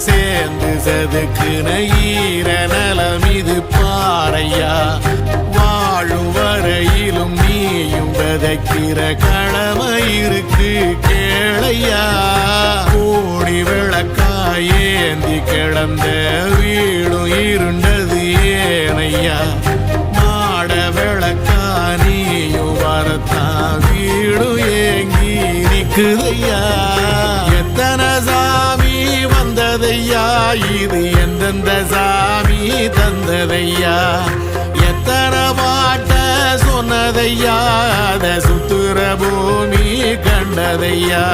சேர்ந்து செதுக்குன ஈர நலம் இது பாறையா வாழும் வரையிலும் நீயும் விதைக்கிற கடமை இருக்கு கேளையா கோடி விளக்காயேந்தி கிடந்த வீடும் இருண்டது ஏனையா மாட விளக்கா நீயும் வரத்தான் வீடும் ஏங்கி நிக்குதையா எத்தனை சாமி வந்ததையா இது எந்தெந்த சாமி தந்ததையா எத்தனை பாட்ட சொன்னதையா அத சுத்துற பூமி கண்டதையா